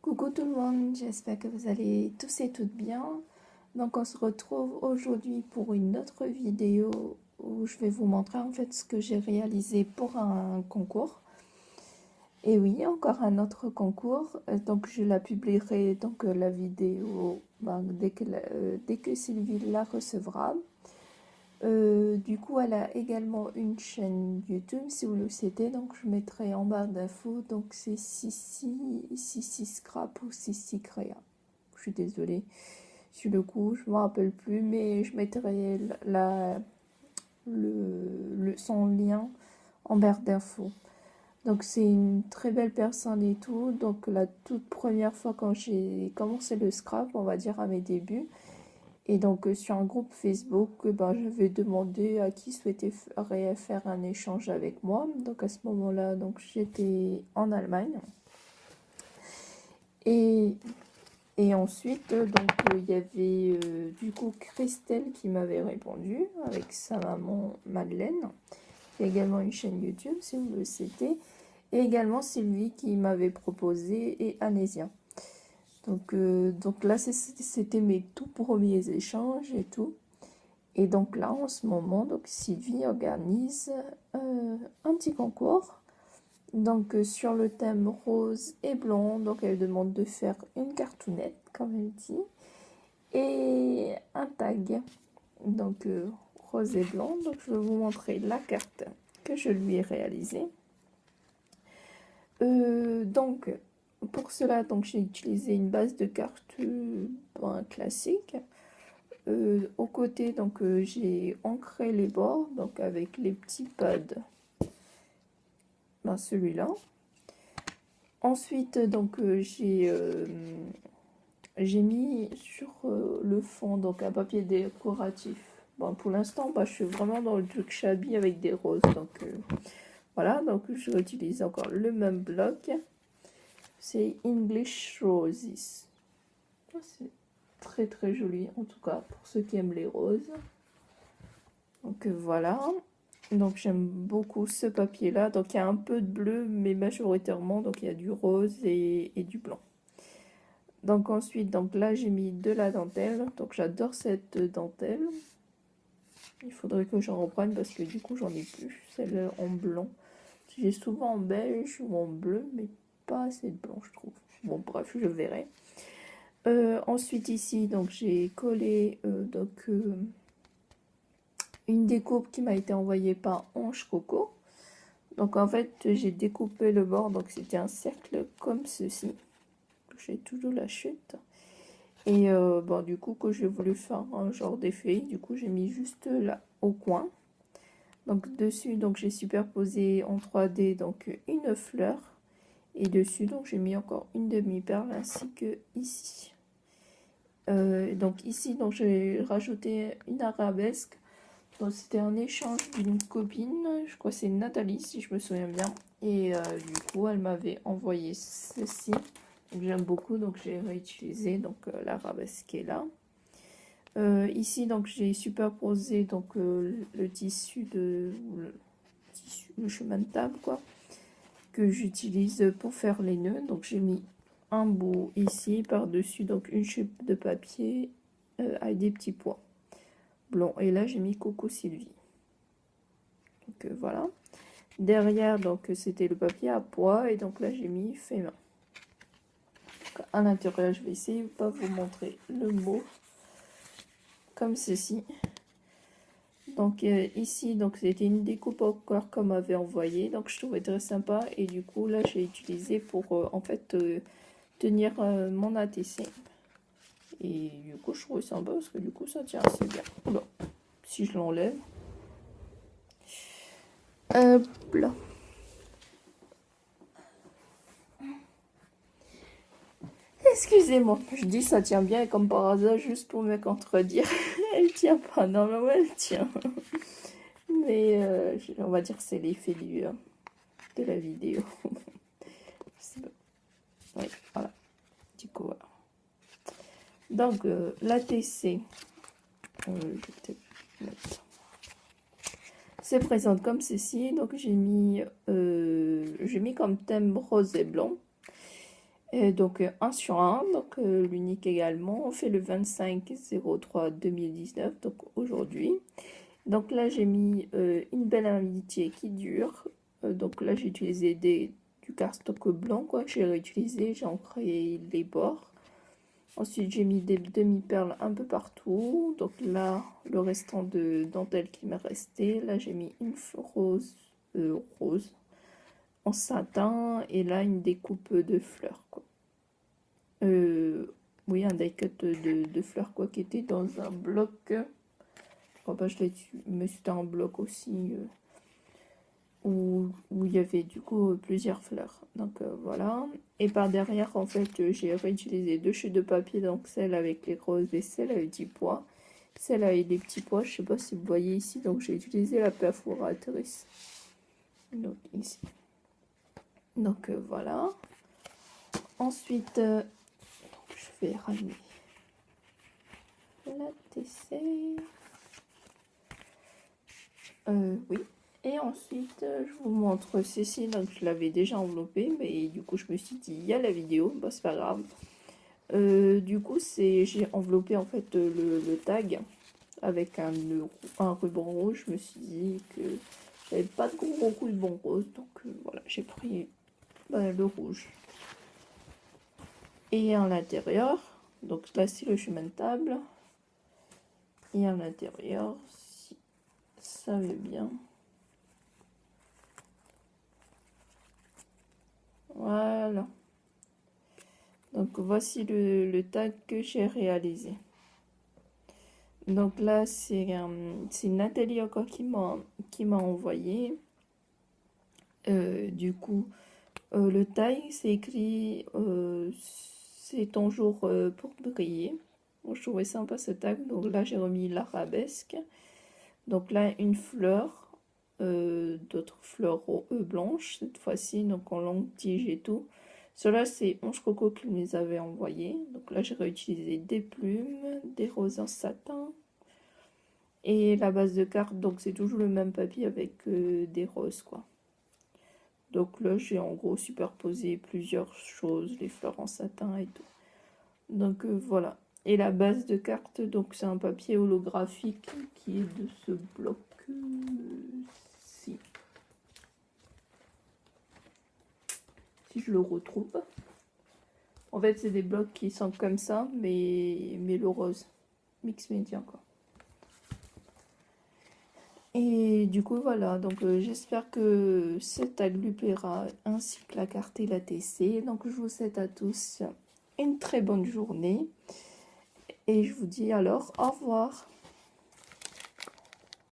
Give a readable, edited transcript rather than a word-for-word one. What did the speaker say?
Coucou tout le monde, j'espère que vous allez tous et toutes bien. Donc on se retrouve aujourd'hui pour une autre vidéo où je vais vous montrer en fait ce que j'ai réalisé pour un concours. Et oui, encore un autre concours. Donc je la publierai la vidéo dès que Sylvie la recevra. Du coup, elle a également une chaîne YouTube, si vous le souhaitez, donc je mettrai en barre d'infos, donc c'est Sissi Scrap ou Sissi Créa. Je suis désolée, sur le coup, je ne me rappelle plus, mais je mettrai son lien en barre d'infos. Donc c'est une très belle personne et tout, donc la toute première fois quand j'ai commencé le scrap, on va dire à mes débuts, et donc sur un groupe Facebook, j'avais demandé à qui souhaitait faire un échange avec moi. Donc à ce moment-là, donc j'étais en Allemagne. Et, et ensuite, il y avait du coup Christelle qui m'avait répondu avec sa maman Madeleine, qui a également une chaîne YouTube si vous le souhaitez, et également Sylvie qui m'avait proposé et Anésia. Donc là, c'était mes tout premiers échanges et tout. Et donc là, en ce moment, donc Sylvie organise un petit concours. Donc sur le thème rose et blanc, donc elle demande de faire une cartoonette, comme elle dit, et un tag. Donc rose et blanc. Donc je vais vous montrer la carte que je lui ai réalisée. Donc pour cela, donc j'ai utilisé une base de cartes classique. Au côté, donc j'ai ancré les bords, donc avec les petits pads, celui-là. Ensuite, donc j'ai mis sur le fond donc un papier décoratif. Bon, pour l'instant, je suis vraiment dans le truc shabby avec des roses, donc voilà. Donc je vais utiliser encore le même bloc. C'est English Roses. C'est très très joli, en tout cas pour ceux qui aiment les roses. Donc voilà. Donc j'aime beaucoup ce papier là. Donc il y a un peu de bleu, mais majoritairement donc il y a du rose et du blanc. Donc ensuite, donc là j'ai mis de la dentelle. Donc j'adore cette dentelle. Il faudrait que j'en reprenne parce que du coup j'en ai plus. Celle en blanc. J'ai souvent en beige ou en bleu, mais pas assez de blanc je trouve. Bon bref, je verrai. Ensuite ici, donc j'ai collé une découpe qui m'a été envoyée par Ange Coco. Donc en fait, j'ai découpé le bord, donc c'était un cercle comme ceci. J'ai toujours la chute. Et du coup, que j'ai voulu faire un genre d'effet, du coup, j'ai mis juste là au coin. Donc dessus, donc j'ai superposé en 3D donc une fleur. Et dessus, donc j'ai mis encore une demi-perle ainsi que ici. Donc ici, donc j'ai rajouté une arabesque. C'était un échange d'une copine, je crois que c'est Nathalie si je me souviens bien. Et du coup, elle m'avait envoyé ceci. J'aime beaucoup, donc j'ai réutilisé l'arabesque est là. Ici, donc j'ai superposé le tissu le chemin de table quoi, que j'utilise pour faire les nœuds. Donc j'ai mis un bout ici par-dessus, donc une chute de papier avec des petits pois blancs. Et là, j'ai mis Coco Sylvie. Donc voilà. Derrière, donc c'était le papier à pois et donc là j'ai mis fait main. À l'intérieur, je vais essayer de pas vous montrer le mot comme ceci. Donc ici, donc c'était une découpe encore qu'on m'avait envoyé, donc je trouvais très sympa et du coup là j'ai utilisé pour en fait tenir mon ATC. Et du coup je trouvais sympa parce que du coup ça tient assez bien. Oula, si je l'enlève. Hop là. Excusez-moi, je dis ça tient bien et comme par hasard, juste pour me contredire, elle tient pas. Normalement, elle tient. Mais on va dire que c'est l'effet de la vidéo. Oui, voilà. Du coup, voilà. Donc, l'ATC, se présente comme ceci. Donc, j'ai mis comme thème rose et blanc. Et donc 1 sur 1, donc l'unique également. On fait le 25/03/2019, donc aujourd'hui. Donc là, j'ai mis une belle amitié qui dure. Donc là, j'ai utilisé du cardstock blanc, quoi, que j'ai réutilisé. J'ai ancré les bords. Ensuite, j'ai mis des demi-perles un peu partout. Donc là, le restant de dentelle qui m'est resté. Là, j'ai mis une rose en satin. Et là, une découpe de fleurs, quoi. Oui, un die-cut de fleurs, quoi, qui était dans un bloc. Bah, je l'ai mais c'était un bloc aussi où il y avait du coup plusieurs fleurs. Donc voilà. Et par derrière, en fait, j'ai réutilisé deux chutes de papier, donc celle avec les roses et celle avec des petits pois. Celle avec les petits pois, je sais pas si vous voyez ici, donc j'ai utilisé la perforatrice. Donc ici. Donc voilà. Ensuite, donc, je vais ramener la TC. Oui. Et ensuite, je vous montre ceci. Donc, je l'avais déjà enveloppé, mais du coup, je me suis dit, il y a la vidéo, bah, c'est pas grave. Du coup, j'ai enveloppé en fait le tag avec un ruban rouge. Je me suis dit que j'avais pas de gros ruban rose, donc voilà, j'ai pris le rouge. Et à l'intérieur, donc là, c'est le chemin de table. Et à l'intérieur, si ça veut bien. Voilà. Donc voici le tag que j'ai réalisé. Donc là, c'est Nathalie encore qui m'a envoyé. Du coup, le tag, c'est écrit c'est ton jour pour briller. Bon, je trouvais sympa ce tag. Donc là, j'ai remis l'arabesque. Donc là, une fleur. D'autres fleurs blanches cette fois-ci, donc en longue tige et tout. Cela c'est Onge Coco qui me les avait envoyés. Donc là j'ai réutilisé des plumes, des roses en satin et la base de carte. Donc c'est toujours le même papier avec des roses, quoi. Donc là j'ai en gros superposé plusieurs choses, les fleurs en satin et tout. Donc voilà. Et la base de carte, donc c'est un papier holographique qui est de ce bloc ci. Si je le retrouve. En fait, c'est des blocs qui sont comme ça, mais le rose. Mix média, quoi. Et du coup, voilà. Donc, j'espère que cet tag lui plaira, ainsi que la carte et la TC. Donc, je vous souhaite à tous une très bonne journée. Et je vous dis alors au revoir.